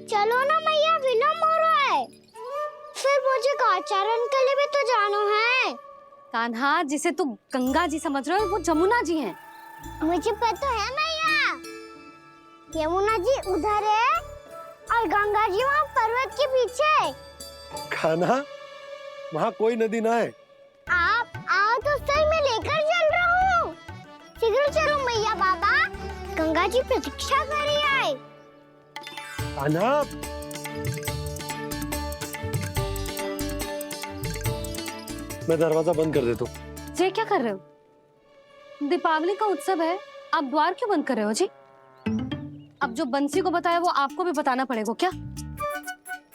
चलो ना मैया, विलम्ब हो रहा है। फिर मुझे काचारण के लिए भी तो जाना है। कान्हा, जिसे तू गंगा जी समझ रहे हो वो जमुना जी हैं। मुझे पता है मैया, यमुना जी उधर है और गंगा जी वहाँ पर्वत के पीछे। कान्हा, वहाँ कोई नदी ना है। आप आओ तो सही, मैं लेकर चल रहा हूँ। शीघ्र चलो मैया बाबा, गंगा जी प्रतीक्षा कर रही है। कान्हा, मैं दरवाजा बंद कर देता हूँ। ये क्या कर रहे हो? दीपावली का उत्सव है, आप द्वार क्यों बंद कर रहे हो जी? अब जो बंसी को बताया वो आपको भी बताना पड़ेगा क्या?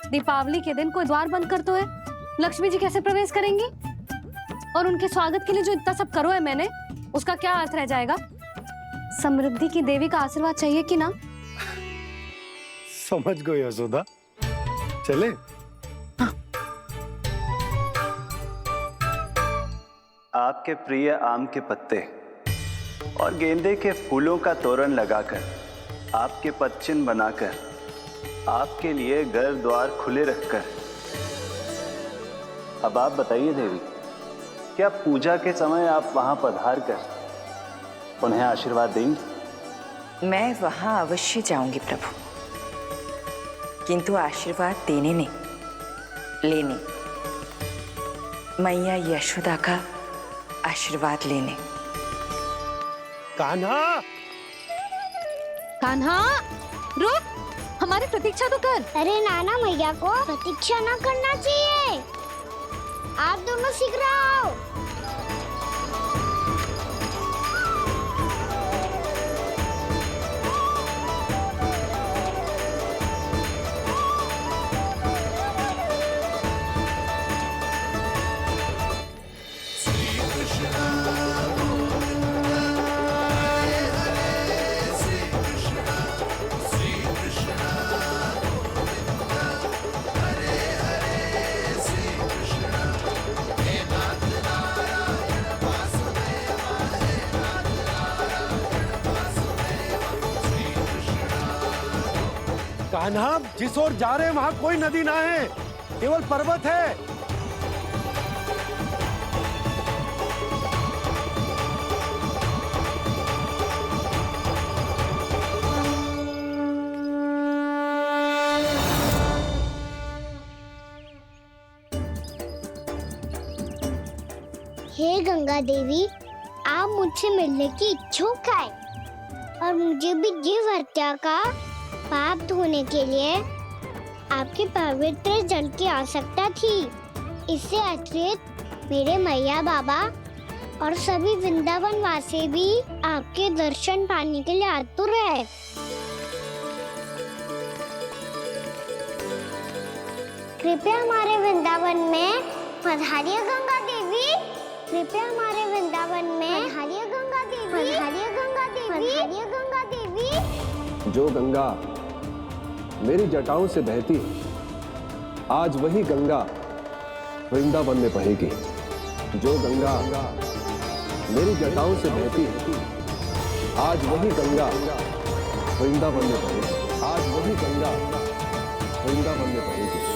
दीपावली के दिन कोई द्वार बंद कर तो है, लक्ष्मी जी कैसे प्रवेश करेंगी? और उनके स्वागत के लिए जो इतना सब करो है मैंने, उसका क्या अर्थ रह जाएगा? समृद्धि की देवी का आशीर्वाद चाहिए कि ना? समझ गई यशोदा, चले। हाँ। आपके प्रिय आम के पत्ते और गेंदे के फूलों का तोरण लगाकर, आपके पदचिन्ह बनाकर, आपके लिए घर द्वार खुले रखकर, अब आप बताइए देवी, क्या पूजा के समय आप वहां पधार कर उन्हें आशीर्वाद देंगी? मैं वहां अवश्य जाऊंगी प्रभु, किंतु आशीर्वाद देने नहीं, लेने, मैया यशोदा का आशीर्वाद लेने। कान्हा, कान्हा, रुक, हमारी प्रतीक्षा तो कर। अरे नाना, मैया को प्रतीक्षा ना करना चाहिए। आप दोनों शीघ्र आओ। कान्हा, जिस ओर जा रहे हैं वहाँ कोई नदी ना है, केवल पर्वत है। हे गंगा देवी, आप मुझसे मिलने की इच्छुक है और मुझे भी जीव हत्या का पाप धोने के लिए आपके पवित्र जल की आवश्यकता थी। इससे अतिरिक्त मेरे मैया बाबा और सभी वृंदावन वासी भी आपके दर्शन पाने के लिए आतुर है। कृपया हमारे वृंदावन में पधारिए गंगा देवी। कृपया हमारे वृंदावन में पधारिए गंगा देवी। पधारिए गंगा देवी। पधारिए गंगा देवी। जो गंगा मेरी जटाओं से बहती है, आज वही गंगा वृंदावन में बहेगी। जो गंगा मेरी जटाओं से बहती है, आज वही गंगा वृंदावन में बहेगी। आज वही गंगा वृंदावन में बहेगी।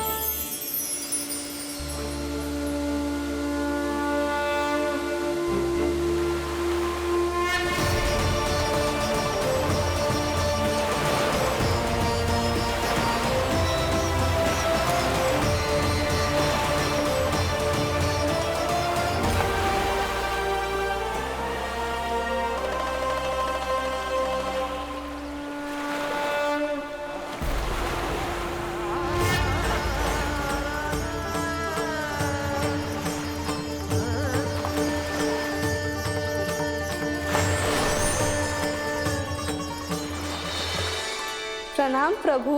प्रणाम प्रभु,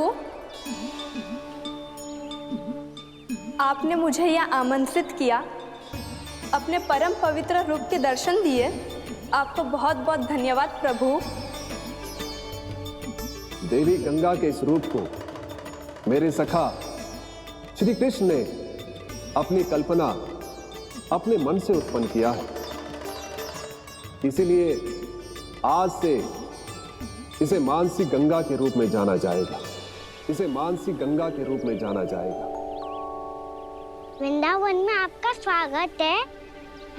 आपने मुझे यहाँ आमंत्रित किया, अपने परम पवित्र रूप के दर्शन दिए, आपको बहुत बहुत धन्यवाद प्रभु। देवी गंगा के इस रूप को मेरे सखा श्री कृष्ण ने अपनी कल्पना अपने मन से उत्पन्न किया है, इसीलिए आज से इसे मानसी गंगा के रूप में जाना जाएगा। इसे मानसी गंगा के रूप में जाना जाएगा। वृंदावन में आपका स्वागत है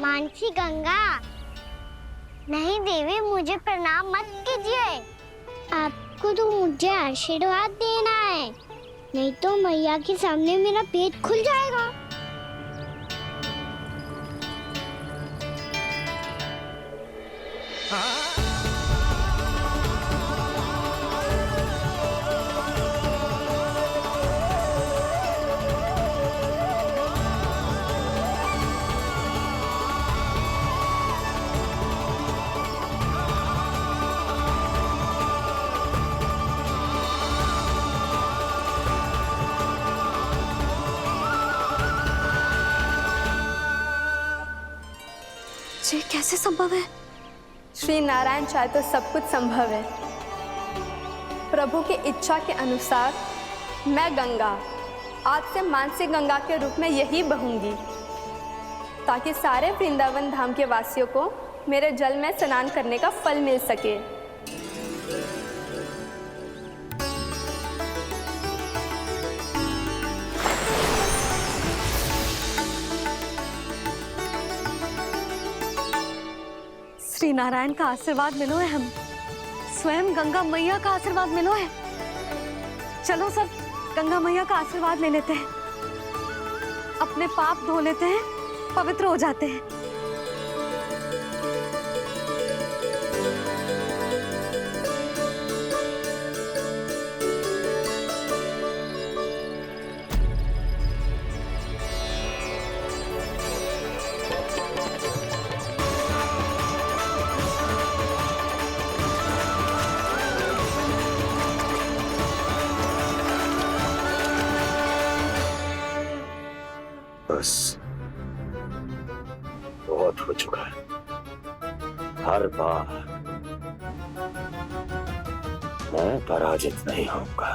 मानसी गंगा। नहीं देवी, मुझे प्रणाम मत कीजिए। आपको तो मुझे आशीर्वाद देना है, नहीं तो मैया के सामने मेरा पेट खुल जाएगा। ये कैसे संभव है? श्री नारायण चाहे तो सब कुछ संभव है। प्रभु की इच्छा के अनुसार मैं गंगा आज से मानसी गंगा के रूप में यही बहूंगी, ताकि सारे वृंदावन धाम के वासियों को मेरे जल में स्नान करने का फल मिल सके। श्री नारायण का आशीर्वाद मिलो है, हम स्वयं गंगा मैया का आशीर्वाद मिलो है। चलो सब गंगा मैया का आशीर्वाद ले लेते हैं, अपने पाप धो लेते हैं, पवित्र हो जाते हैं। बस बहुत हो चुका है। हर बार मैं पराजित नहीं होऊंगा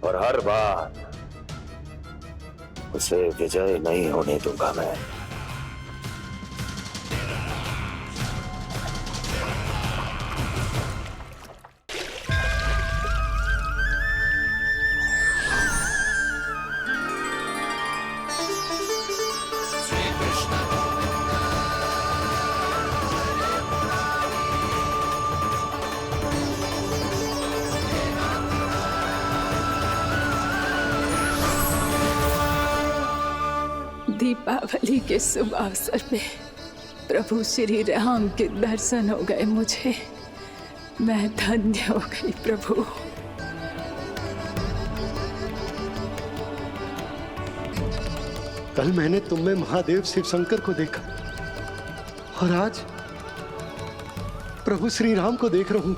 और हर बार उसे विजय नहीं होने दूंगा मैं। दीपावली के शुभ अवसर पे प्रभु श्री राम के दर्शन हो गए मुझे। मैं धन्य हो गई प्रभु। कल मैंने तुम में महादेव शिव शंकर को देखा और आज प्रभु श्री राम को देख रहा हूं।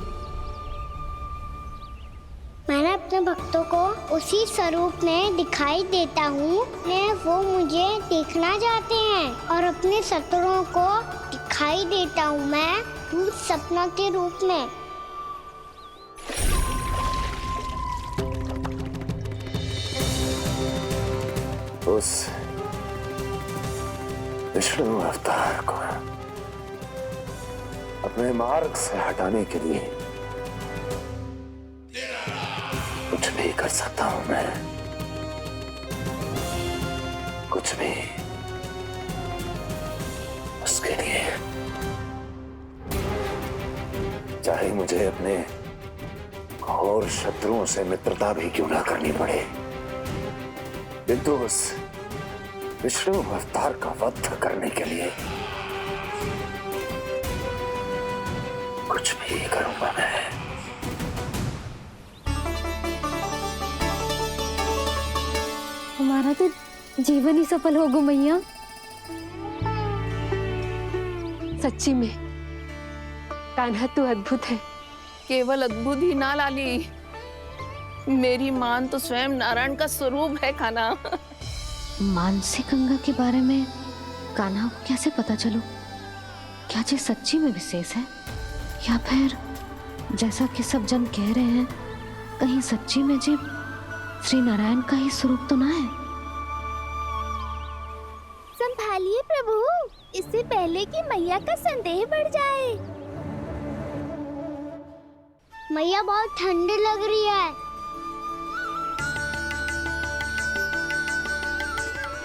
मैंने अपने भक्तों को उसी स्वरूप में दिखाई देता हूँ, वो मुझे देखना चाहते हैं और अपने शत्रुओं को दिखाई देता हूँ मैं भूत सपना के रूप में। उस विष्णु अवतार को अपने मार्ग से हटाने के लिए कुछ भी कर सकता हूं मैं, कुछ भी। उसके लिए चाहे मुझे अपने घोर शत्रुओं से मित्रता भी क्यों ना करनी पड़े, किंतु उस विष्णु अवतार का वध करने के लिए कुछ भी करूंगा मैं। हमारा तो जीवन ही सफल होगा मैया। सच्ची में कान्हा तू अद्भुत है। केवल अद्भुत ही ना लाली, मेरी मान तो स्वयं नारायण का स्वरूप है कान्हा। मानसी गंगा के बारे में कान्हा को कैसे पता चलो? क्या जी सच्ची में विशेष है या फिर जैसा कि सब जन कह रहे हैं, कहीं सच्ची में जी श्री नारायण का ही स्वरूप तो ना है? संभालिए प्रभु, इससे पहले कि मैया का संदेह बढ़ जाए। मैया बहुत ठंडी लग रही है।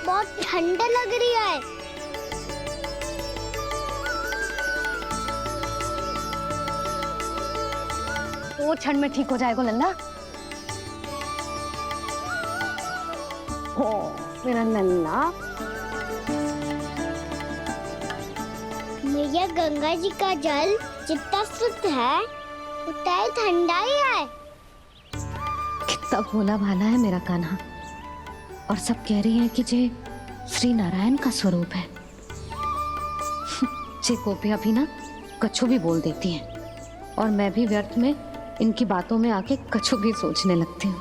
बहुत ठंडी लग रही है। वो ठंड में ठीक हो जाएगा लल्ला। हो मेरा लल्ला। मैया गंगा जी का जल जितना शुद्ध है उतना ही ठंडा ही है। कितना भोला भाला है मेरा कान्हा। और सब कह रही हैं कि ये श्री नारायण का स्वरूप है। जे गोपियां भी ना कछु भी बोल देती हैं और मैं भी व्यर्थ में इनकी बातों में आके कछु भी सोचने लगती हूँ।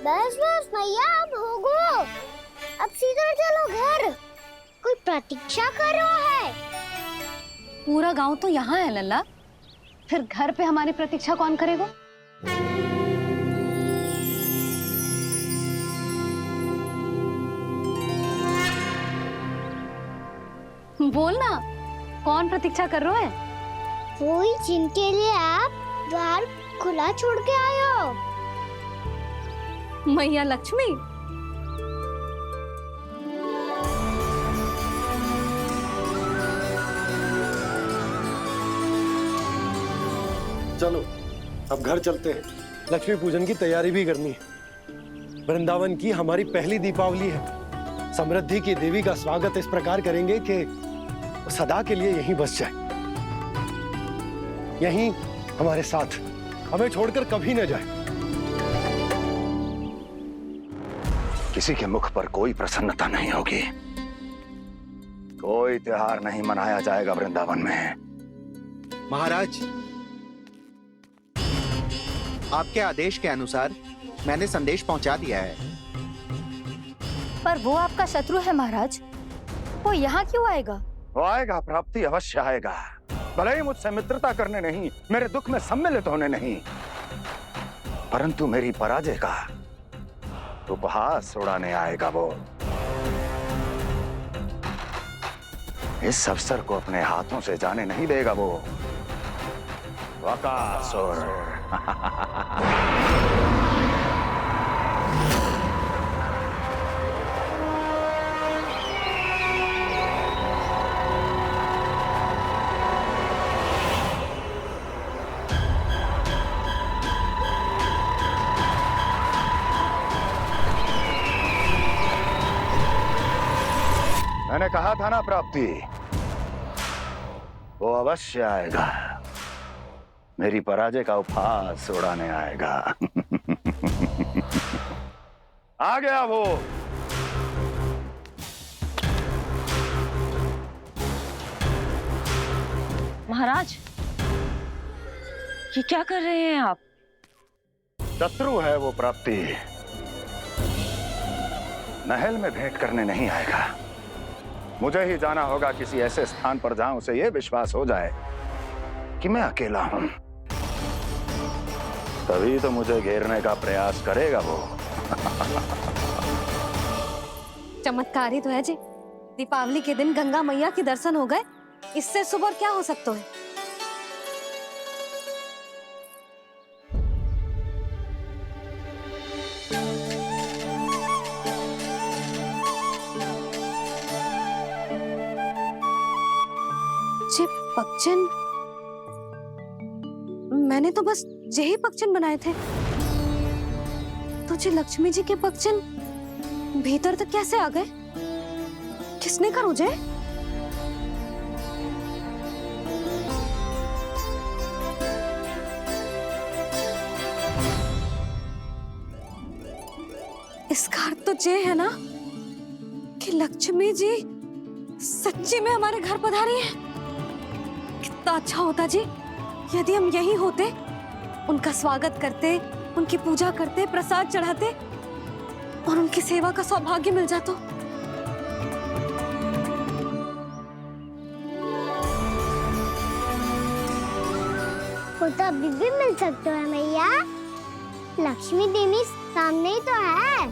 बस बस मैया अब होगो। अब सीधा चलो घर। कोई प्रतीक्षा कर रहा है। पूरा गांव तो यहाँ है लल्ला, फिर घर पे हमारी प्रतीक्षा कौन करेगा? बोल ना, कौन प्रतीक्षा कर रहा है? वही जिनके लिए आप द्वार खुला छोड़ के आए हो। मैया लक्ष्मी। चलो अब घर चलते हैं। लक्ष्मी पूजन की तैयारी भी करनी है। वृंदावन की हमारी पहली दीपावली है। समृद्धि की देवी का स्वागत इस प्रकार करेंगे कि सदा के लिए यहीं बस जाए, यहीं हमारे साथ, हमें छोड़कर कभी न जाए। किसी के मुख पर कोई प्रसन्नता नहीं होगी। कोई त्योहार नहीं मनाया जाएगा वृंदावन में। महाराज, आपके आदेश के अनुसार मैंने संदेश पहुंचा दिया है। पर वो आपका शत्रु है महाराज, वो यहाँ क्यों आएगा? वो आएगा, प्राप्ति अवश्य आएगा। भले ही मुझसे मित्रता करने नहीं, मेरे दुख में सम्मिलित होने नहीं, परंतु मेरी पराजय का उपहास उड़ाने आएगा वो। इस अवसर को अपने हाथों से जाने नहीं देगा वो। वकासुर। मैंने कहा था ना प्राप्ति, वो अवश्य आएगा। मेरी पराजय का उपहास उड़ाने आएगा। आ गया वो। महाराज, ये क्या कर रहे हैं आप? शत्रु है वो प्राप्ति। महल में भेंट करने नहीं आएगा। मुझे ही जाना होगा किसी ऐसे स्थान पर जहां उसे यह विश्वास हो जाए कि मैं अकेला हूं। तभी तो मुझे घेरने का प्रयास करेगा वो। चमत्कार ही तो है जी। दीपावली के दिन गंगा मैया के दर्शन हो गए, इससे शुभ और क्या हो सकता है? जे पक्षन, मैंने तो बस यही पक्षन बनाए थे। तो जे लक्ष्मी जी के पक्षन भीतर तक कैसे आ गए? किसने कर मुझे? इसका अर्थ तो ये है ना कि लक्ष्मी जी सच्ची में हमारे घर पधारी है। कितना अच्छा होता जी यदि हम यहीं होते, उनका स्वागत करते, उनकी पूजा करते, प्रसाद चढ़ाते और उनकी सेवा का सौभाग्य मिल जाता। वो तो अभी भी मिल सकते हैं मैया। लक्ष्मी देवी सामने ही तो है।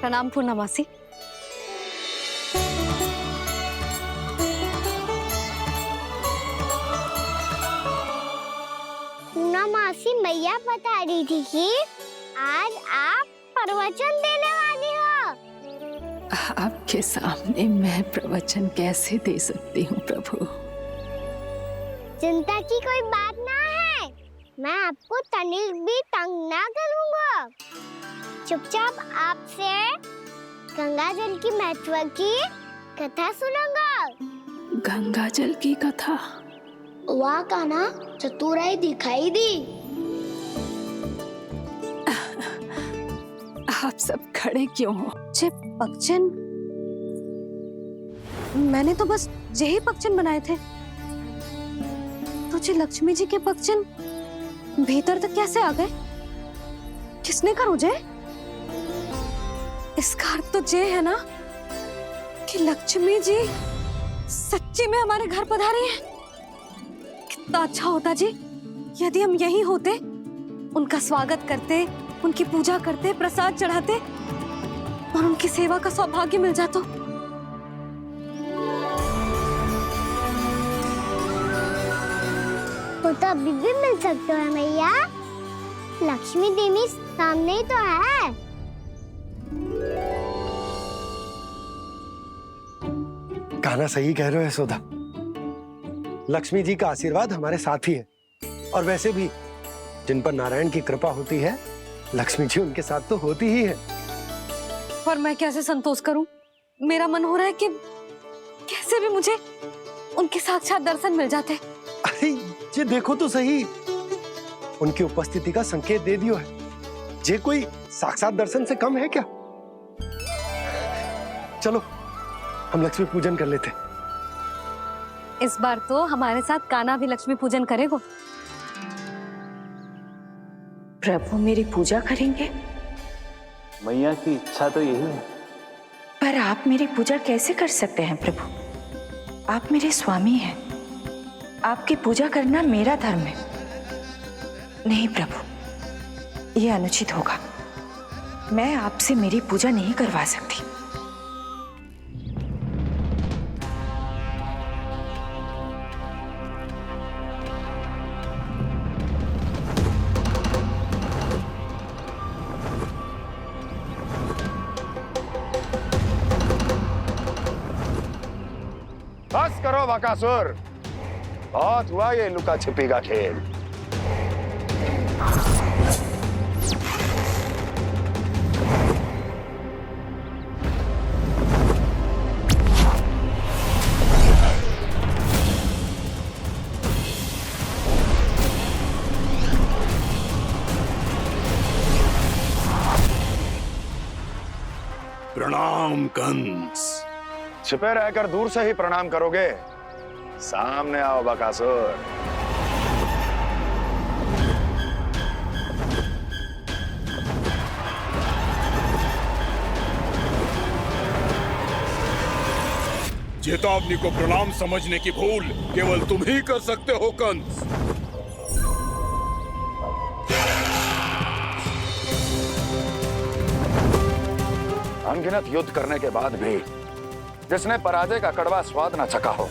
प्रणाम पूर्णा मासी। पूना मासी मैया बता रही थी कि आज आप प्रवचन देने वाली हो। आपके सामने मैं प्रवचन कैसे दे सकती हूँ प्रभु? चिंता की कोई बात ना है, मैं आपको तनिक भी तंग ना करूँगा। चुपचाप आपसे गंगा जल की महत्व की कथा सुनूंगा। गंगा जल की कथा? वाह कान्हा, चतुराई दिखाई दी। आप सब खड़े क्यों हो? जे पक्षन, मैंने तो बस यही पक्षन बनाए थे। तो जे लक्ष्मी जी के पक्षन भीतर तक कैसे आ गए? किसने करो जे? इसका अर्थ तो ये है ना कि लक्ष्मी जी सच्ची में हमारे घर पधारी है। कितना अच्छा होता जी यदि हम यहीं होते, उनका स्वागत करते, उनकी पूजा करते, प्रसाद चढ़ाते और उनकी सेवा का सौभाग्य मिल जाता। वो तो अभी भी मिल सकते हैं मैया, लक्ष्मी देवी सामने ही तो है। कान्हा सही कह रहे हो यशोदा, लक्ष्मी जी का आशीर्वाद हमारे साथ ही है। और वैसे भी जिन पर नारायण की कृपा होती है, लक्ष्मी जी उनके साथ तो होती ही है। पर मैं कैसे संतोष करूं? मेरा मन हो रहा है कि कैसे भी मुझे उनके साक्षात दर्शन मिल जाते। अरे ये देखो तो सही, उनकी उपस्थिति का संकेत दे दियो है। ये कोई साक्षात दर्शन से कम है क्या? चलो हम लक्ष्मी पूजन कर लेते। इस बार तो हमारे साथ कान्हा भी लक्ष्मी पूजन करेगा। प्रभु मेरी पूजा करेंगे? मैया की इच्छा तो यही है। पर आप मेरी पूजा कैसे कर सकते हैं प्रभु? आप मेरे स्वामी हैं, आपकी पूजा करना मेरा धर्म है। नहीं प्रभु, ये अनुचित होगा। मैं आपसे मेरी पूजा नहीं करवा सकती। बस करो बकासुर, बहुत हुआ ये लुका छिपी का खेल। प्रणाम कंस। छिपे रहकर दूर से ही प्रणाम करोगे? सामने आओ बकासुर। चेतावनी को प्रणाम समझने की भूल केवल तुम ही कर सकते हो कंस। अनगिनत युद्ध करने के बाद भी जिसने पराजय का कड़वा स्वाद न चखा हो,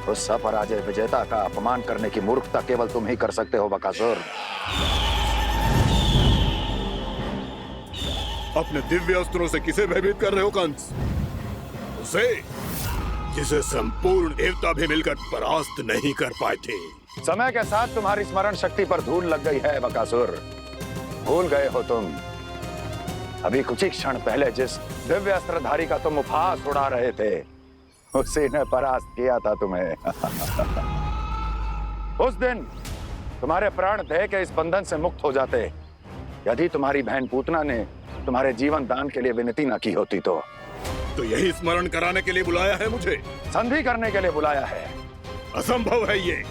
उस अपराजय विजेता का अपमान करने की मूर्खता केवल तुम ही कर सकते हो बकासुर। अपने दिव्य अस्त्रों से किसे भयभीत कर रहे हो कंस? उसे जिसे संपूर्ण देवता भी मिलकर परास्त नहीं कर पाए थे। समय के साथ तुम्हारी स्मरण शक्ति पर धूल लग गई है बकासुर। भूल गए हो तुम अभी कुछ ही क्षण पहले जिस दिव्य अस्त्रधारी का तुम उपहास उड़ा रहे थे, उसी ने परास्त किया था तुम्हें। उस दिन तुम्हारे प्राण देह के इस बंधन से मुक्त हो जाते यदि तुम्हारी बहन पूतना ने तुम्हारे जीवन दान के लिए विनती न की होती तो यही स्मरण कराने के लिए बुलाया है मुझे? संधि करने के लिए बुलाया है। असंभव है ये।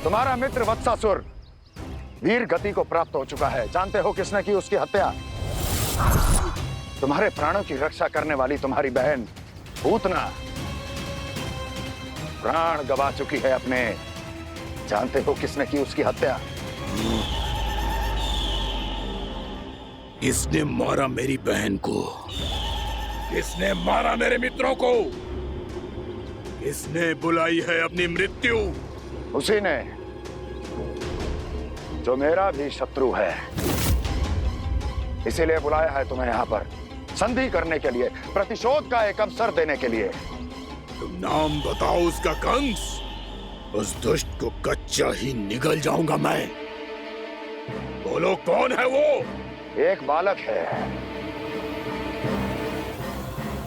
तुम्हारा मित्र वत्सासुर वीर गति को प्राप्त हो चुका है। जानते हो किसने की उसकी हत्या? तुम्हारे प्राणों की रक्षा करने वाली तुम्हारी बहन पूतना प्राण गवा चुकी है अपने। जानते हो किसने की उसकी हत्या? किसने मारा मेरी बहन को? किसने मारा मेरे मित्रों को? किसने बुलाई है अपनी मृत्यु? उसी ने जो मेरा भी शत्रु है। इसीलिए बुलाया है तुम्हें यहाँ पर, संधि करने के लिए, प्रतिशोध का एक अवसर देने के लिए। तुम नाम बताओ उसका कंस। उस दुष्ट को कच्चा ही निगल जाऊंगा मैं। बोलो कौन है वो? एक बालक है,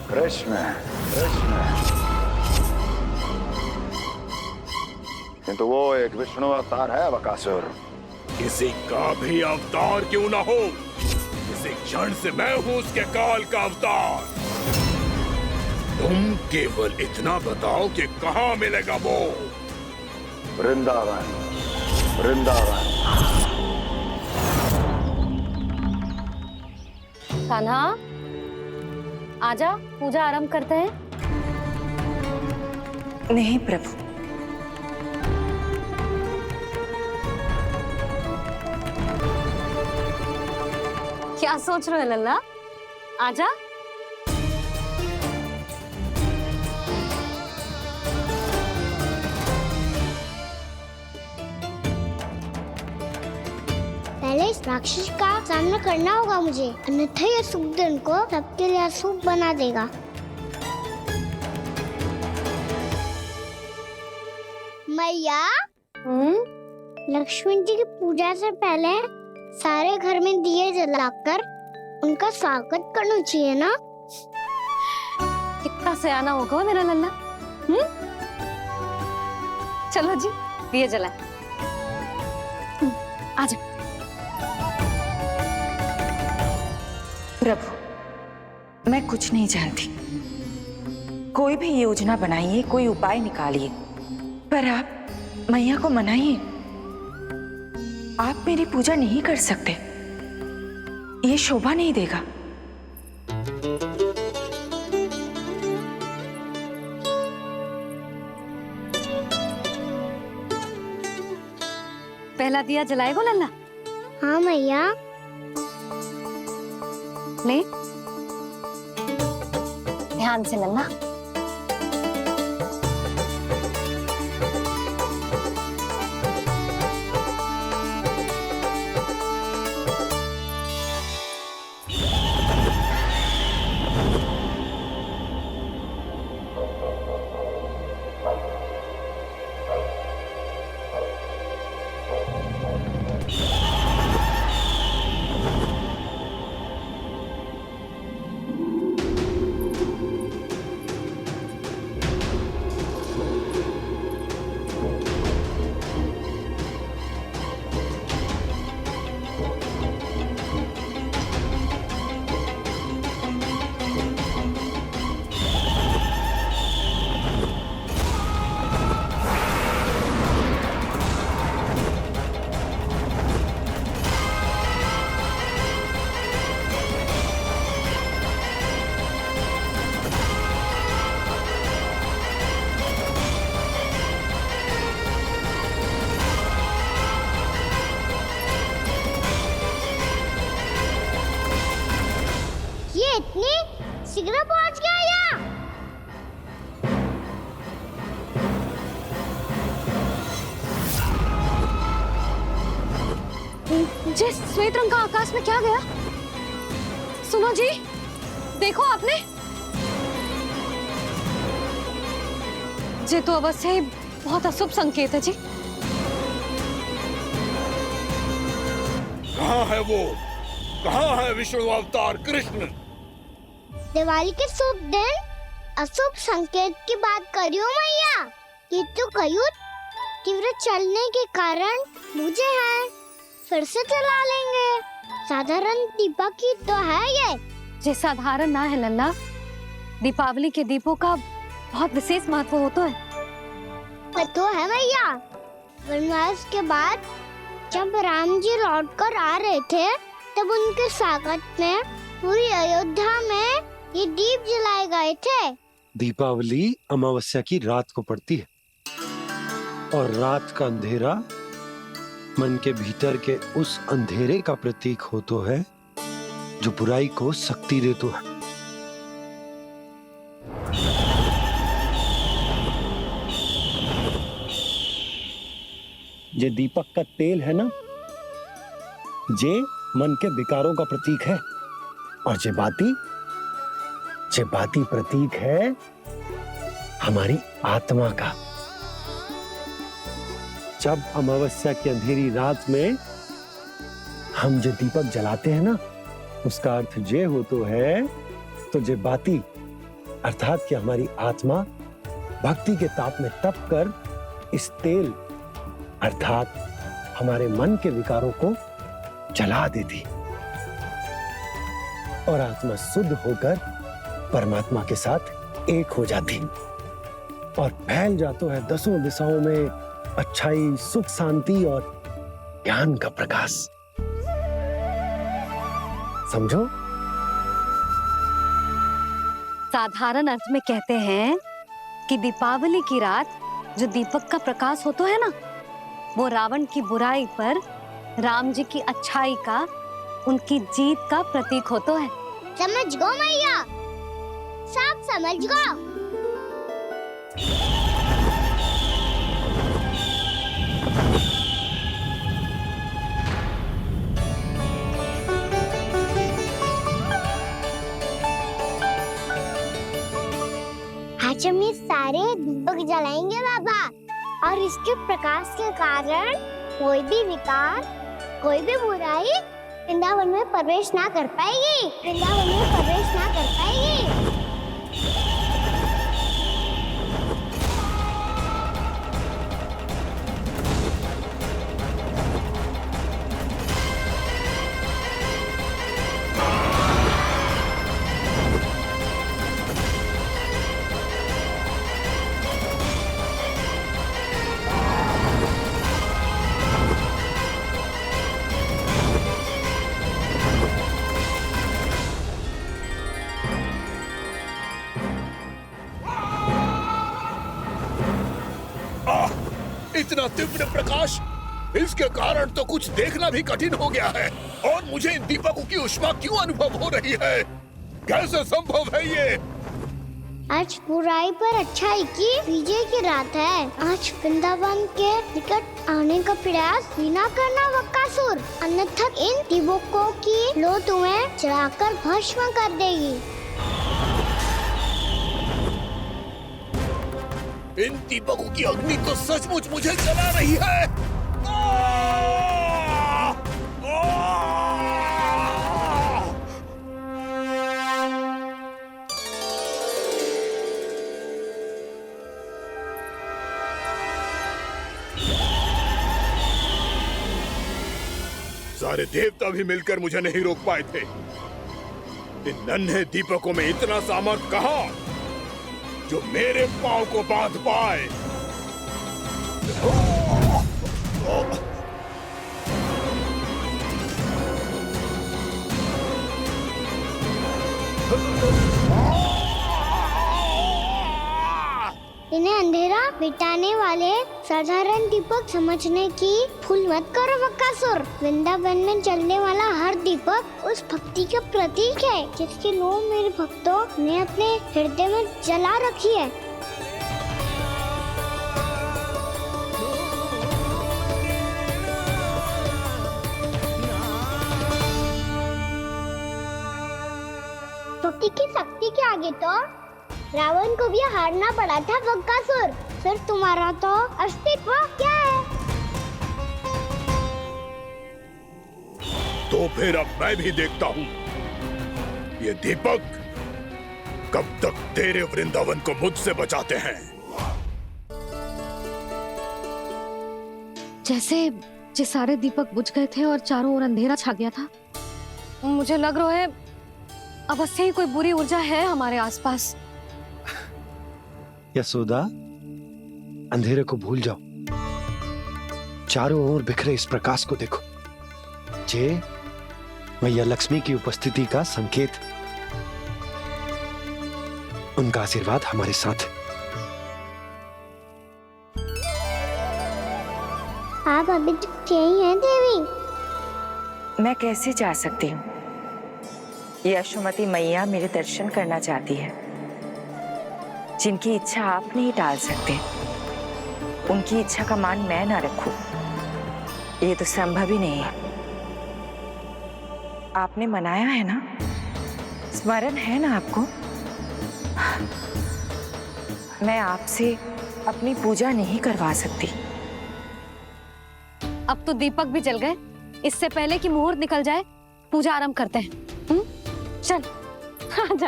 कृष्ण। कृष्ण, किंतु वो एक विष्णु अवतार है बकासुर। किसी का भी अवतार क्यों ना हो, इसी क्षण से मैं हूं उसके काल का अवतार। तुम केवल इतना बताओ कि कहां मिलेगा वो? वृंदावन, वृंदावन। कान्हा, आजा, पूजा आरंभ करते हैं। नहीं प्रभु, क्या सोच रहे हो लल्ला? आजा। पहले इस राक्षस का सामना करना होगा मुझे, अन्यथा ये सुखदन को सबके लिए अशुभ बना देगा। मैया, लक्ष्मी जी की पूजा से पहले सारे घर में दिए जलाकर उनका स्वागत करना चाहिए ना? कितना सयाना होगा मेरा लल्ला। चलो जी, दिए जलाए। आजा। प्रभु, मैं कुछ नहीं जानती। कोई भी योजना बनाइए, कोई उपाय निकालिए, पर आप मैया को मनाइए। आप मेरी पूजा नहीं कर सकते, ये शोभा नहीं देगा। पहला दिया जलाएगो लल्ला? हाँ मैया। ले, ध्यान से लल्ला। इतनी शीघ्र पहुंच गया यहाँ? जिस श्वेत रंग का आकाश में क्या गया? सुनो जी, देखो आपने, ये तो अवश्य ही बहुत अशुभ संकेत है जी। कहाँ है वो? कहाँ है विष्णु अवतार कृष्ण? दिवाली के शुभ दिन अशुभ संकेत की बात कर रही हूँ मैया। ये तो कयूर तीव्र चलने के कारण मुझे है, फिर से चला लेंगे। साधारण दीपक ही तो है ये साधारण ना है लल्ला, दीपावली के दीपों का बहुत विशेष महत्व होता है। तो है मैया, वनवास के बाद जब राम जी लौट कर आ रहे थे तब उनके स्वागत में पूरी अयोध्या में ये दीप जलाए गए थे। दीपावली अमावस्या की रात को पड़ती है और रात का अंधेरा मन के भीतर के उस अंधेरे का प्रतीक हो तो है जो बुराई को शक्ति दे तो है। ये दीपक का तेल है ना, जे मन के विकारों का प्रतीक है, और जे बाती प्रतीक है हमारी आत्मा का। जब अमावस्या की अंधेरी रात में हम जो दीपक जलाते हैं ना, उसका अर्थ ये हो तो है, तो जे बाती अर्थात कि हमारी आत्मा भक्ति के ताप में तप कर इस तेल अर्थात हमारे मन के विकारों को जला देती, और आत्मा शुद्ध होकर परमात्मा के साथ एक हो जाती, और फैल जाता है दसों दिशाओं में अच्छाई, सुख, शांति और ज्ञान का प्रकाश। समझो? साधारण अर्थ में कहते हैं कि दीपावली की रात जो दीपक का प्रकाश होता है ना, वो रावण की बुराई पर राम जी की अच्छाई का, उनकी जीत का प्रतीक होता है। समझ गो मैया, सब समझ गो। आज हम ये सारे दीपक जलाएंगे बाबा, और इसके प्रकाश के कारण कोई भी विकार, कोई भी बुराई वृंदावन में प्रवेश ना कर पाएगी, वृंदावन में प्रवेश ना कर पाएगी। इतना तीव्र प्रकाश, इसके कारण तो कुछ देखना भी कठिन हो गया है। और मुझे इन दीपकों की ऊष्मा क्यों अनुभव हो रही है? कैसे संभव है ये? आज बुराई पर अच्छाई की विजय की रात है। आज वृंदावन के निकट आने का प्रयास भी ना करना बकासुर, अन्यथा इन दीपकों की लो तुम्हें जलाकर भस्म कर देगी। इन दीपकों की अग्नि तो सचमुच मुझे जला रही है। सारे देवता भी मिलकर मुझे नहीं रोक पाए थे। इन नन्हे दीपकों में इतना सामर्थ्य कहां जो मेरे पांव को बांध पाए। इन्हें अंधेरा मिटाने वाले साधारण दीपक समझने की भूल मत करो बकासुर। वृंदावन में जलने वाला हर दीपक उस भक्ति का प्रतीक है जिसकी लो मेरे भक्तों ने अपने हृदय में जला रखी है। भक्ति की शक्ति के आगे तो रावण को भी हारना पड़ा था बकासुर। फिर तुम्हारा तो अस्तित्व क्या है? तो फिर अब मैं भी देखता हूँ ये दीपक कब तक तेरे वृंदावन को मुझसे बचाते हैं। जैसे सारे दीपक बुझ गए थे और चारों ओर अंधेरा छा गया था, मुझे लग रहा है अवश्य ही कोई बुरी ऊर्जा है हमारे आसपास। यशोदा, अंधेरे को भूल जाओ, चारों ओर बिखरे इस प्रकाश को देखो। जे मैया लक्ष्मी की उपस्थिति का संकेत, उनका आशीर्वाद हमारे साथ। आप अभी तक यही हैं देवी? मैं कैसे जा सकती हूँ? यशोमती मैया मेरे दर्शन करना चाहती है। जिनकी इच्छा आप नहीं टाल सकते, उनकी इच्छा का मान मैं ना रखूं, ये तो संभव ही नहीं है। आपने मनाया है ना, स्मरण है ना आपको? मैं आपसे अपनी पूजा नहीं करवा सकती। अब तो दीपक भी जल गए, इससे पहले कि मुहूर्त निकल जाए पूजा आरंभ करते हैं। चल आजा।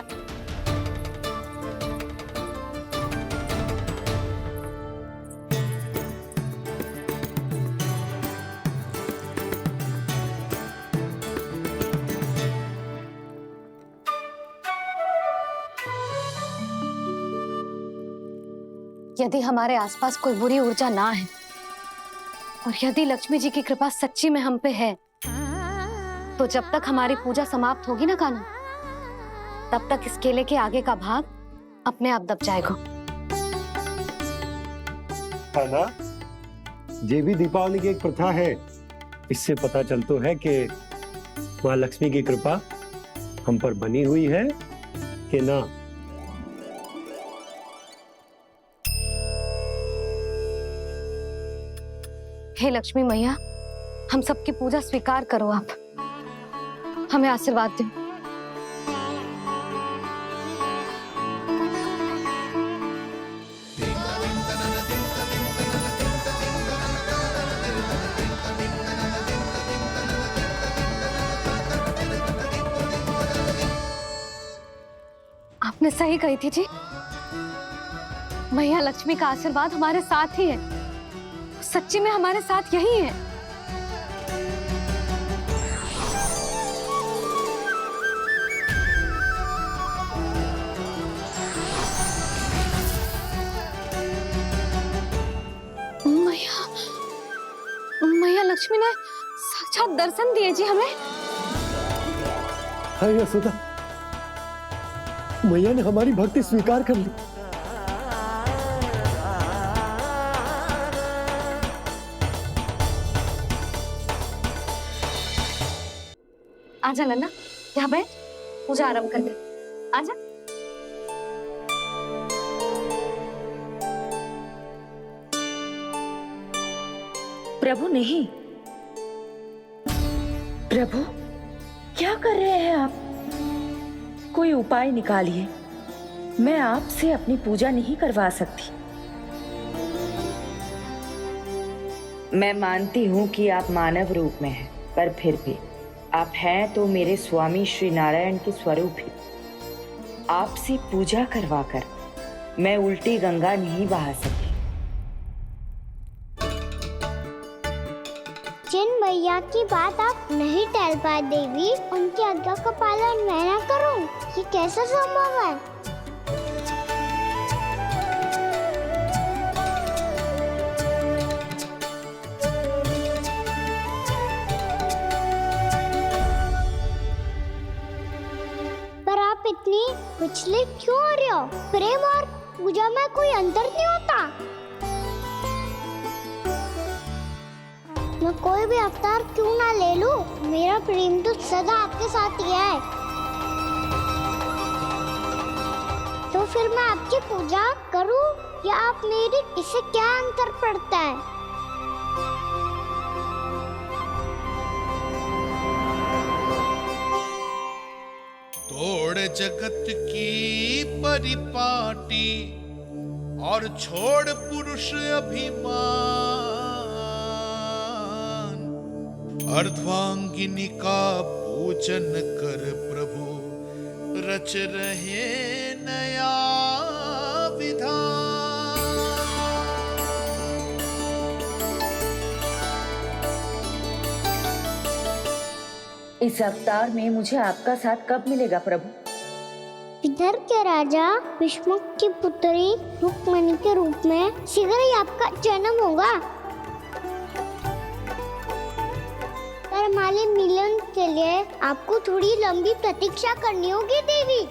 यदि हमारे आसपास कोई बुरी ऊर्जा ना है और यदि लक्ष्मी जी की कृपा सच्ची में हम पे है, तो जब तक हमारी पूजा समाप्त होगी ना कान्हा, तब तक इस केले के आगे का भाग अपने आप दब जाएगा। है ना? ये भी दीपावली की एक प्रथा है। इससे पता चलता है कि माँ लक्ष्मी की कृपा हम पर बनी हुई है कि ना। हे लक्ष्मी मैया, हम सबकी पूजा स्वीकार करो, आप हमें आशीर्वाद दो। आपने सही कही थी जी, मैया लक्ष्मी का आशीर्वाद हमारे साथ ही है, सच्ची में हमारे साथ यही है। मैया लक्ष्मी ने साक्षात दर्शन दिए जी हमें। हाय यशोदा, मैया ने हमारी भक्ति स्वीकार कर ली। आजा नन्ना, यहाँ बैठ, पूजा आरंभ कर दे। आजा। प्रभु नहीं, प्रभु क्या कर रहे हैं आप? कोई उपाय निकालिए, मैं आपसे अपनी पूजा नहीं करवा सकती। मैं मानती हूँ कि आप मानव रूप में हैं, पर फिर भी आप हैं तो मेरे स्वामी श्री नारायण के स्वरूप ही। आपसे पूजा करवाकर मैं उल्टी गंगा नहीं बहा सकी। जिन मैया की बात आप नहीं टाल पाए देवी, उनकी आज्ञा का पालन मैं ना करूं, ये कैसा संभव है? पर आप इतनी विचलित क्यों हो रहे हो? प्रेम और पूजा में कोई अंतर नहीं होता। मैं कोई भी अवतार क्यों ना ले लूं, मेरा प्रेम तो सदा आपके साथ ही है। तो फिर मैं आपकी पूजा करूं या आप मेरी, इससे क्या अंतर पड़ता है? तोड़ जगत की परिपाटी और छोड़ पुरुष अभिमान, अर्धांगिनी का पूजन कर प्रभु रच रहे नया विधान। इस अवतार में मुझे आपका साथ कब मिलेगा प्रभु? इधर के राजा विष्णुक की पुत्री रुक्मणी के रूप में शीघ्र ही आपका जन्म होगा। हमारे मिलन के लिए आपको थोड़ी लंबी प्रतीक्षा करनी होगी देवी,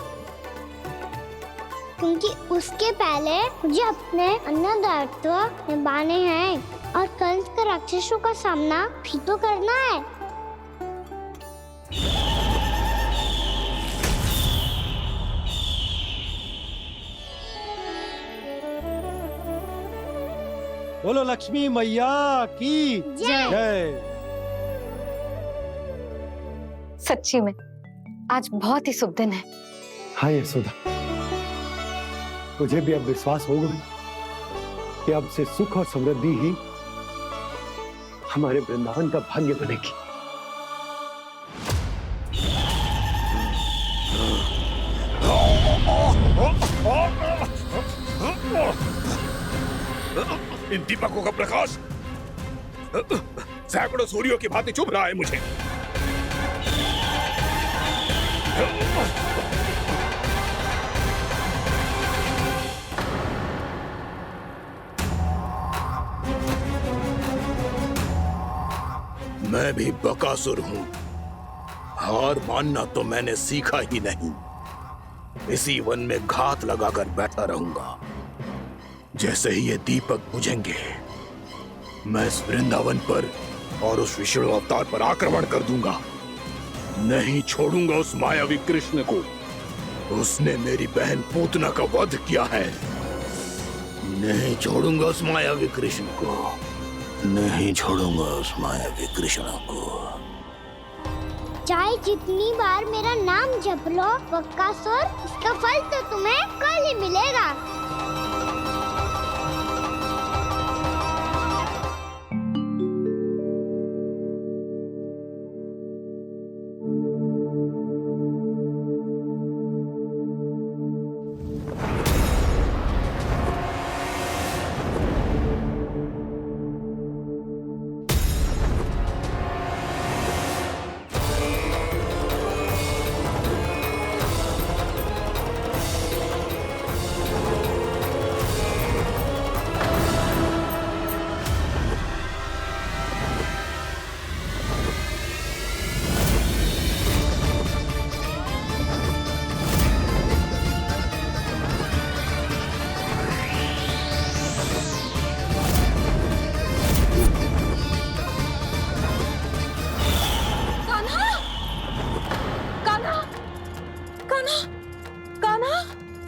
क्योंकि उसके पहले मुझे अपने अन्य दायित्व निभाने हैं और कंस के राक्षसों का सामना भी तो करना है। बोलो लक्ष्मी मैया की जय। सच्ची में आज बहुत ही शुभ दिन है। हाँ यशोदा, तुझे भी अब विश्वास होगा कि अब से सुख और समृद्धि ही हमारे वृंदावन का भाग्य बनेगी। इन दीपकों का प्रकाश सैकड़ों सूर्यों की भांति चुभ रहा है मुझे। मैं भी बकासुर हूं, हार मानना तो मैंने सीखा ही नहीं। इसी वन में घात लगाकर बैठा रहूंगा। जैसे ही ये दीपक बुझेंगे, मैं इस वृंदावन पर और उस विष्णु अवतार पर आक्रमण कर दूंगा। नहीं छोड़ूंगा उस मायावी कृष्ण को। उसने मेरी बहन पूतना का वध किया है। नहीं छोड़ूंगा उस मायावी कृष्ण को। नहीं छोड़ूंगा उस मायावी कृष्ण को। चाहे जितनी बार मेरा नाम जप लो बकासुर, इसका फल तो तुम्हें कल ही मिलेगा।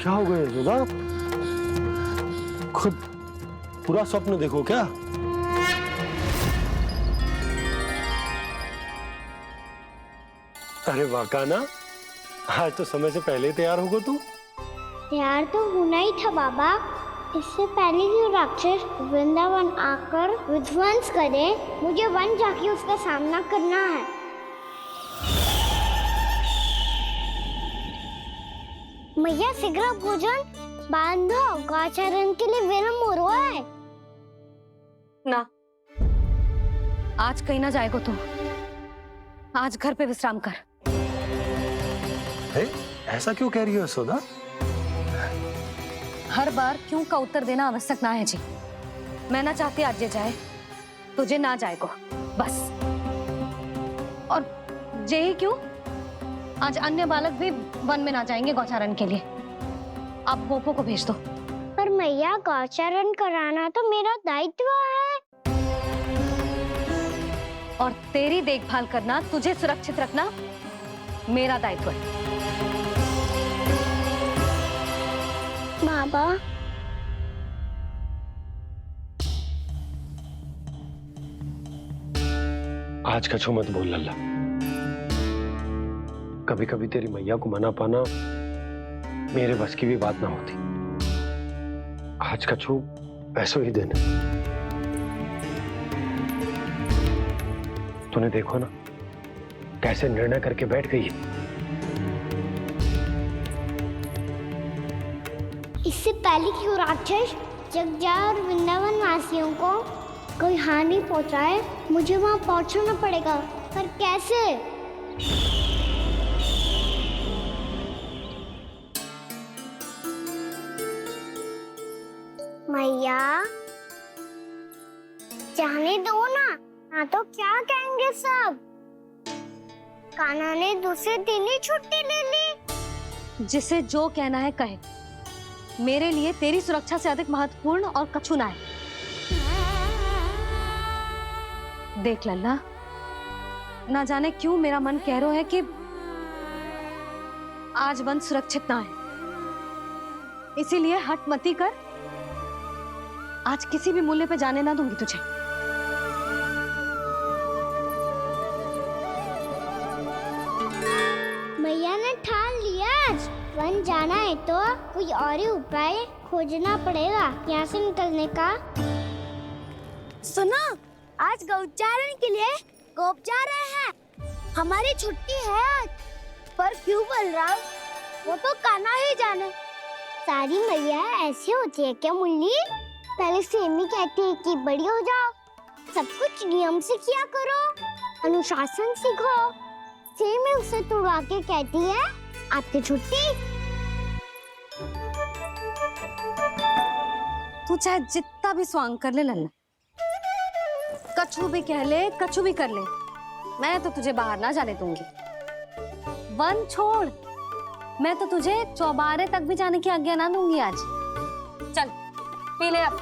क्या हो गया यशोदा? खुद पूरा स्वप्न देखो क्या? अरे वाह कान्हा, आज तो समय से पहले ही तैयार होगा तू। तैयार तो होना ही था बाबा। इससे पहले कि वो राक्षस वृंदावन आकर विध्वंस करे, मुझे वन जाके उसका सामना करना है। मैया शीघ्र भोजन बांधो, गौचरण के लिए विलंब हो रहा है। ना, आज कहीं ना जाएगा तू। आज घर पे विश्राम कर। ऐसा क्यों कह रही हो यशोदा? हर बार क्यों का उत्तर देना आवश्यक ना है जी। मैं ना चाहती आज ये जाए, तुझे ना जाएगा बस। और जे ही क्यों, आज अन्य बालक भी वन में ना जाएंगे गौचारण के लिए। आप गोपो को भेज दो। पर मैया गौचरण कराना तो मेरा दायित्व है। और तेरी देखभाल करना, तुझे सुरक्षित रखना मेरा दायित्व है। बाबा, आज कछु मत बोल लल्ला। कभी कभी तेरी मैया को मना पाना मेरे बस की भी बात ना होती। आज कछु ऐसो ही दिन है। तूने देखो ना कैसे निर्णय करके बैठ गई है। इससे पहले कि वो राक्षस जगजा और वृंदावन वासियों को कोई हानि पहुंचाए, मुझे वहां पहुंचना पड़ेगा। पर कैसे? मैया, जाने दो ना, हाँ तो क्या कहेंगे सब? कान्हा ने दूसरे दिन ही छुट्टी ले ली। जिसे जो कहना है कहे। मेरे लिए तेरी सुरक्षा से अधिक महत्वपूर्ण और कछु ना है। देख लल्ला, ना जाने क्यों मेरा मन कह रहा है कि आज वन सुरक्षित ना है। इसीलिए हट मती कर आज किसी भी मूल्य पे जाने ना दूंगी तुझे। मैया ने ठान लिया, आज वन जाना है तो कोई और ही उपाय खोजना पड़ेगा यहाँ से निकलने का। सुनो, आज गौचारण के लिए गोप जा रहे हैं। हमारी छुट्टी है आज। पर क्यों बलराम? वो तो कान्हा ही जाने। सारी मैया ऐसी होती है क्या मुन्नी? पहले सेमी कहती है कि बड़ी हो जाओ, सब कुछ नियम से किया करो, अनुशासन सीखो। सेमी उसे तुड़वा के कहती है आपकी छुट्टी। तू चाहे जितना भी स्वांग कर ले लल्ला, कछु भी कह ले, कछु भी कर ले, मैं तो तुझे बाहर ना जाने दूंगी। वन छोड़, मैं तो तुझे चौबारे तक भी जाने की आज्ञा ना दूंगी आज। चल पी ले अब।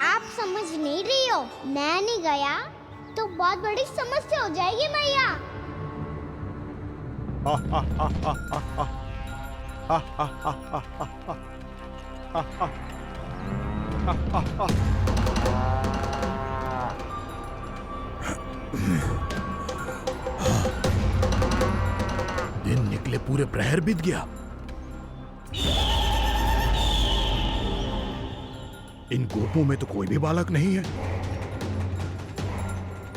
आप समझ नहीं रही हो, मैं नहीं गया तो बहुत बड़ी समस्या हो जाएगी मैया। दिन निकले पूरे प्रहर बीत गया। इन गोपों में तो कोई भी बालक नहीं है,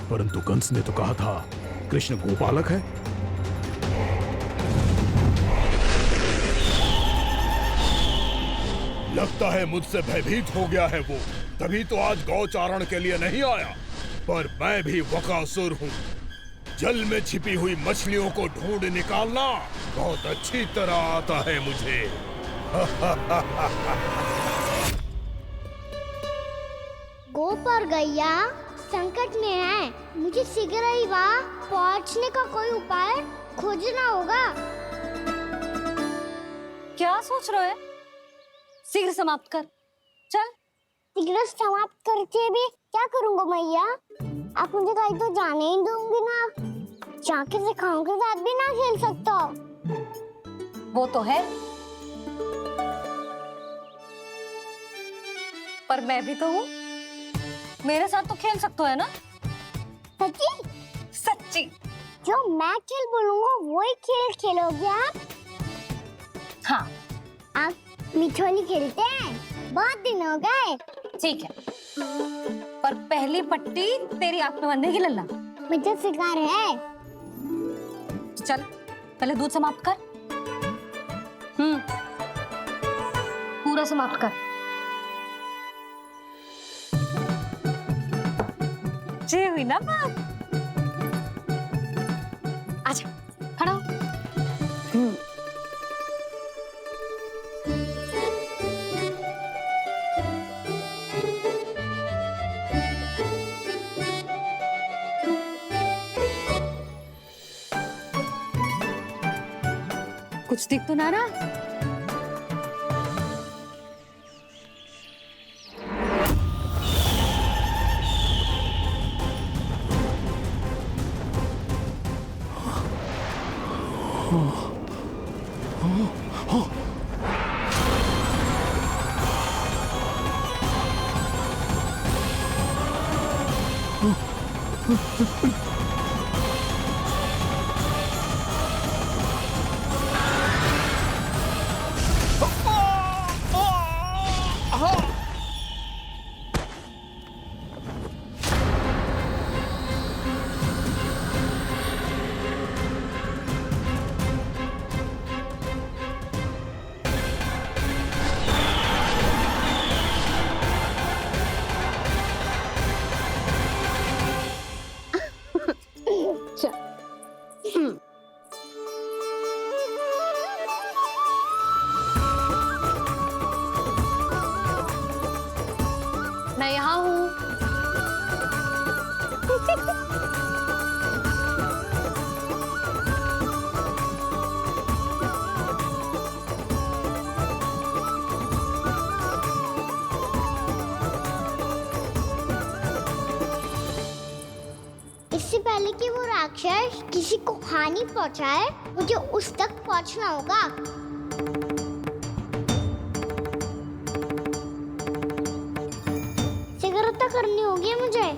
परंतु कंस ने तो कहा था कृष्ण गोपालक है। लगता है मुझसे भयभीत हो गया है वो, तभी तो आज गौचारण के लिए नहीं आया। पर मैं भी बकासुर हूँ, जल में छिपी हुई मछलियों को ढूंढ निकालना बहुत अच्छी तरह आता है मुझे। गोप और गैया संकट में है, मुझे शीघ्र ही वहाँ पहुँचने का कोई उपाय खोजना होगा। क्या सोच रहे हो? शीघ्र समाप्त कर, चल। शीघ्र समाप्त करके भी क्या करूँगा मैया? आप मुझे कहीं तो जाने ही दूंगी ना, जाके सिखाओं के साथ भी ना खेल सकता। वो तो है, पर मैं भी तो हूँ, मेरे साथ तो खेल सकते हो है ना? सच्ची? सच्ची। जो मैं खेल बोलूँगा वही खेल खेलोगे आप? हाँ। आप मिठोली खेलते हैं? बहुत दिन हो गए। ठीक है, पर पहली पट्टी तेरी आंख में बनने की लल्ला। मुझे शिकार है। चल पहले दूध समाप्त कर। पूरा समाप्त कर। जे हुई ना बात। आजा, खड़ा हो। कुछ दिख तो ना रहा? मैं यहाँ हूँ। इससे पहले कि वो राक्षस किसी को हानि पहुंचाए, मुझे उस तक पहुंचना होगा। सिगरेट करनी होगी मुझे।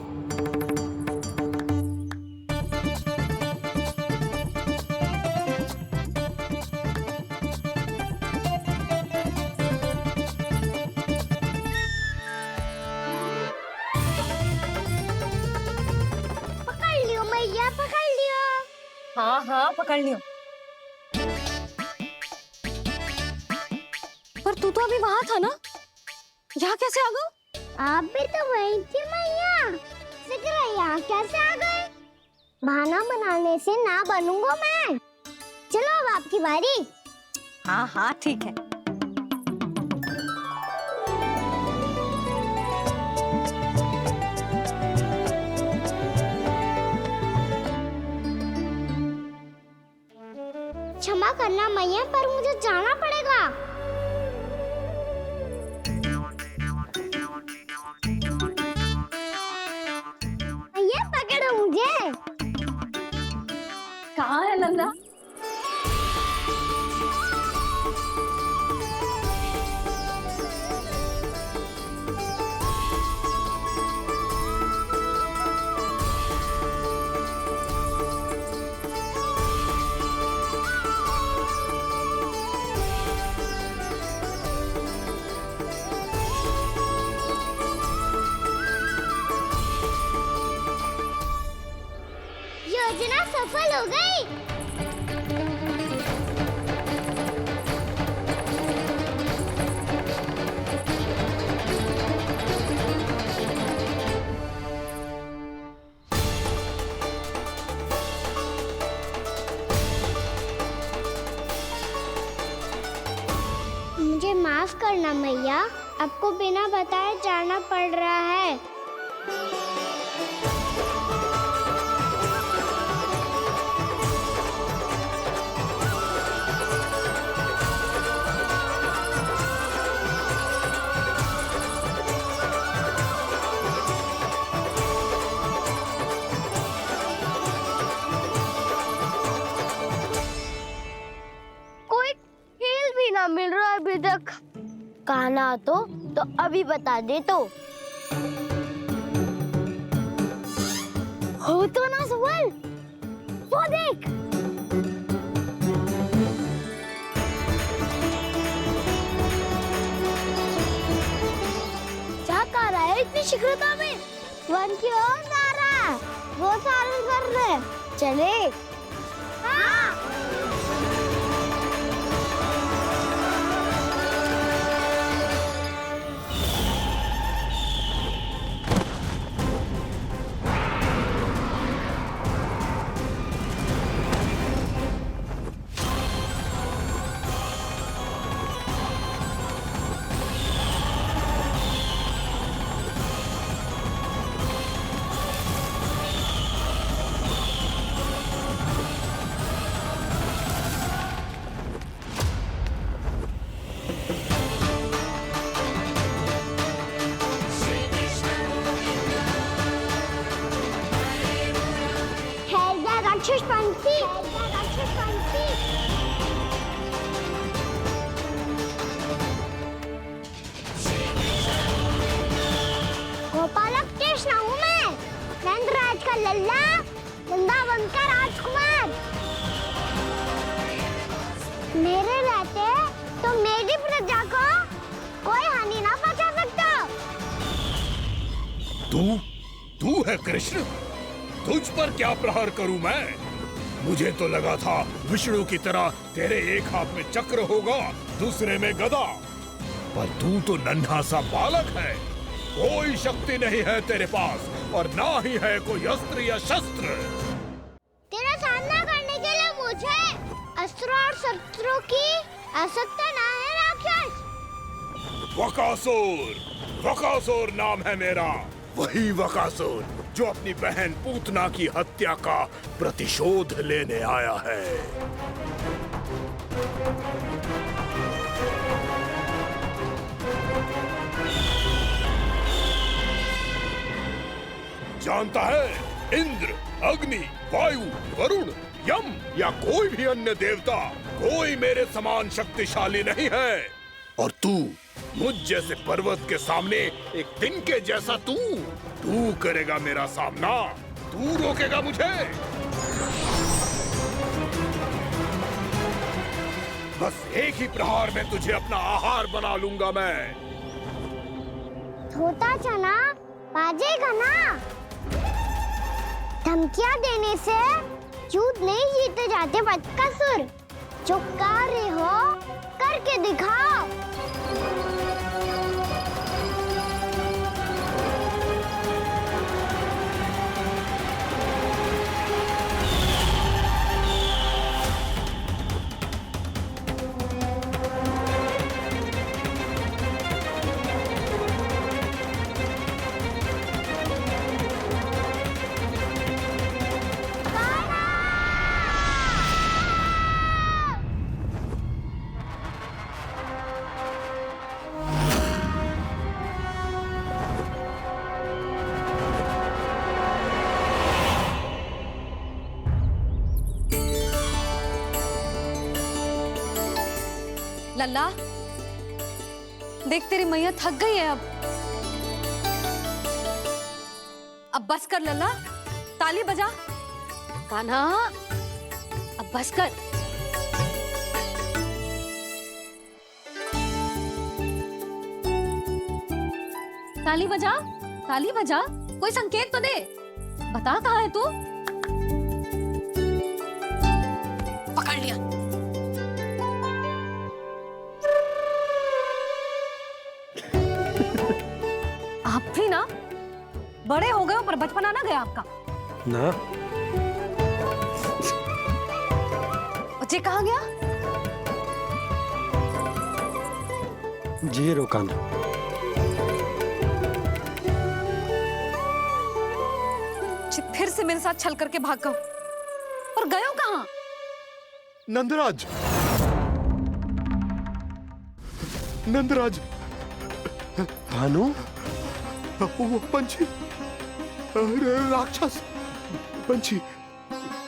पकड़ लियो। हाँ हाँ पकड़ लियो। पर तू तो अभी वहां था ना, यहाँ कैसे आ गया? आप भी तो वही थी मैया, यहाँ कैसे आ गए? बहाना बनाने से ना बनूंगा मैं। चलो अब आपकी बारी। हाँ हाँ ठीक है। क्षमा करना मैया, पर मुझे जाना पड़ेगा। मैया पकड़ो मुझे। कहाँ है नंदा? योजना सफल हो गई। मुझे माफ करना मैया, आपको बिना बताए जाना पड़ रहा है। मिल रहा है अभी तक। कहना तो अभी बता दे तो। हो तो ना सवाल, वो देख। क्या कर रहा है इतनी शीघ्रता में? वन की ओर जा रहा है, वो सारे कर रहे। चले। हाँ। गोपालक कृष्ण हूँ मैं, नंदराज का लल्ला, वृंदावन का राजकुमार। मेरे रहते तो मेरी प्रजा को कोई हानि ना पहुंचा सकता। तू है कृष्ण? तुझ पर क्या प्रहार करूं मैं? मुझे तो लगा था विष्णु की तरह तेरे एक हाथ में चक्र होगा, दूसरे में गदा, पर तू तो नन्हा सा बालक है। कोई शक्ति नहीं है तेरे पास और ना ही है कोई अस्त्र या शस्त्र। तेरा सामना करने के लिए मुझे अस्त्र और शस्त्रों की आवश्यकता ना है राक्षस। वकासुर नाम है मेरा, वही वकासुर जो अपनी बहन पूतना की हत्या का प्रतिशोध लेने आया है। जानता है इंद्र, अग्नि, वायु, वरुण, यम या कोई भी अन्य देवता, कोई मेरे समान शक्तिशाली नहीं है। और तू, मुझ जैसे पर्वत के सामने एक तिनके जैसा तू करेगा मेरा सामना? तू रोकेगा मुझे? बस एक ही प्रहार में तुझे अपना आहार बना लूंगा मैं। छोटा चना बाजेगा ना? धमकियां देने से युद्ध नहीं जीते जाते बदकसूर। जो कार्य हो करके दिखाओ। लल्ला, देख तेरी मैया थक गई है अब बस कर लल्ला, ताली बजा। कान्हा, अब बस कर। ताली बजा, ताली बजा, कोई संकेत तो दे। बता कहाँ है तू? पकड़ लिया। आप भी ना बड़े हो गए हो, पर बचपना ना गया आपका ना। बच्चे कहाँ गया? जी रोकाना। फिर से मेरे साथ छल करके भाग गए, और गए हो कहाँ? नंदराज, नंदराज, भानु, वो पंछी, राक्षस पंछी,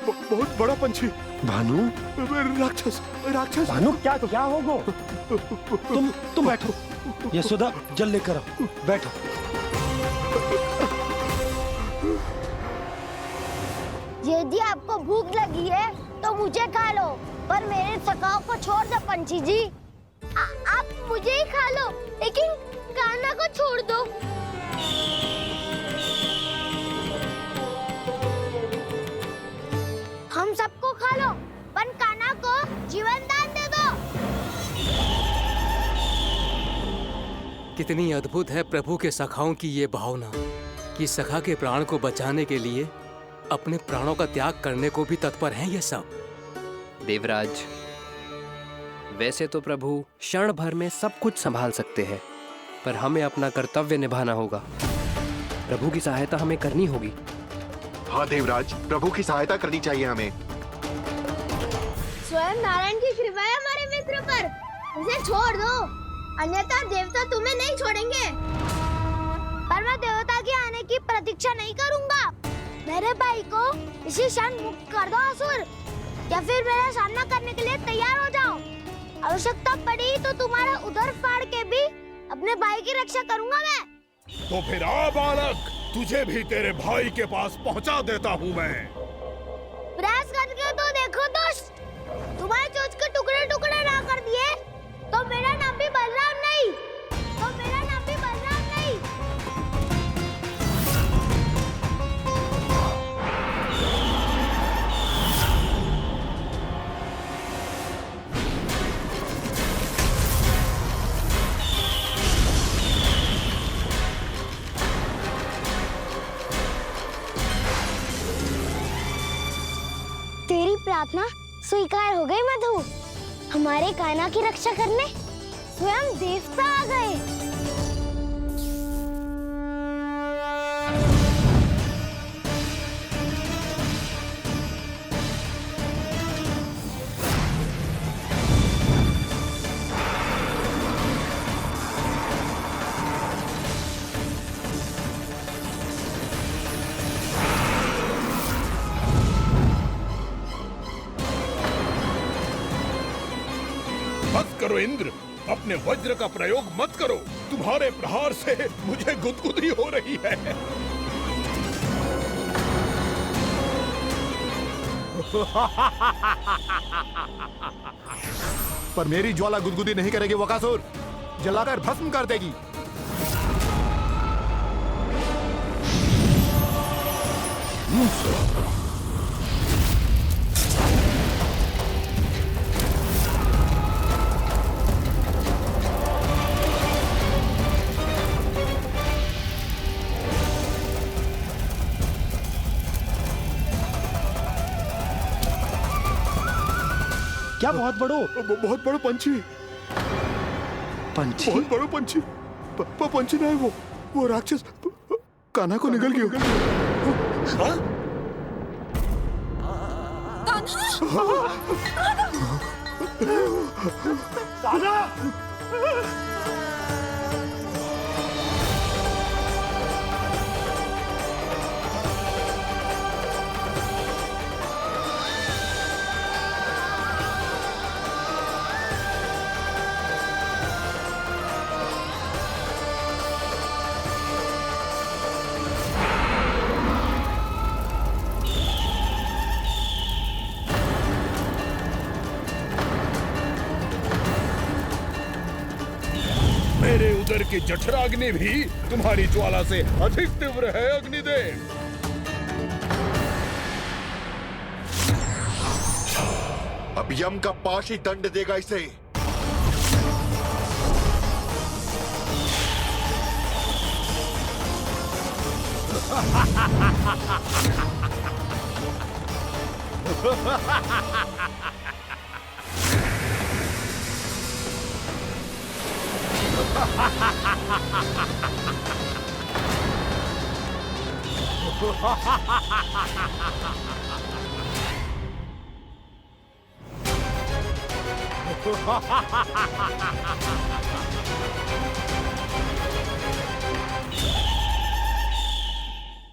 बहुत बड़ा पंछी। भानु, राक्षस, राक्षस। भानु, क्या क्या होगा? तुम बैठो। यशोदा, जल लेकर आओ, बैठो। यदि आपको भूख लगी है तो मुझे खा लो, पर मेरे सखाओं को छोड़ दो पंछी जी। आप मुझे ही खा लो, लेकिन कान्हा को छोड़ दो। हम सबको खा लो, पर कान्हा को जीवन दान दे दो। कितनी अद्भुत है प्रभु के सखाओं की ये भावना कि सखा के प्राण को बचाने के लिए अपने प्राणों का त्याग करने को भी तत्पर हैं ये सब। देवराज, वैसे तो प्रभु क्षण भर में सब कुछ संभाल सकते हैं, पर हमें अपना कर्तव्य निभाना होगा। प्रभु की सहायता हमें करनी होगी। हाँ देवराज, प्रभु की सहायता करनी चाहिए हमें। स्वयं नारायण की कृपा है हमारे मित्र पर, उसे छोड़ दो, अन्यथा देवता तुम्हें नहीं छोड़ेंगे। पर मैं देवता के आने की प्रतीक्षा नहीं करूंगा। मेरे भाई को इसी क्षण मुक्त कर दो असुर, या फिर मेरा सामना करने के लिए तैयार हो जाओ। आवश्यकता पड़ी तो तुम्हारा उधर फाड़ के भी अपने भाई की रक्षा करूंगा मैं। तो फिर आ बालक, तुझे भी तेरे भाई के पास पहुंचा देता हूँ मैं। प्रयास करके तो देखो दोस्त, तुम्हारे चोंच के टुकड़े टुकड़े ना कर दिए तो मेरा नाम भी बलराम नहीं, तो मेरा नाम भी बलराम नहीं। तेरी प्रार्थना स्वीकार हो गई मधु। हमारे कान्हा की रक्षा करने स्वयं देवता आ गए। करो इंद्र, अपने वज्र का प्रयोग मत करो। तुम्हारे प्रहार से मुझे गुदगुदी हो रही है। पर मेरी ज्वाला गुदगुदी नहीं करेगी वकासुर, जलाकर भस्म कर देगी। क्या बहुत बड़ो? बहुत बड़ो पंछी। पंछी? बहुत बड़ो पंछी। पंछी ना है वो राक्षस कान्हा को निगल गया। मेरे उदर की जठराग्नि भी तुम्हारी ज्वाला से अधिक तीव्र है अग्निदेव। अब यम का पाश ही दंड देगा इसे।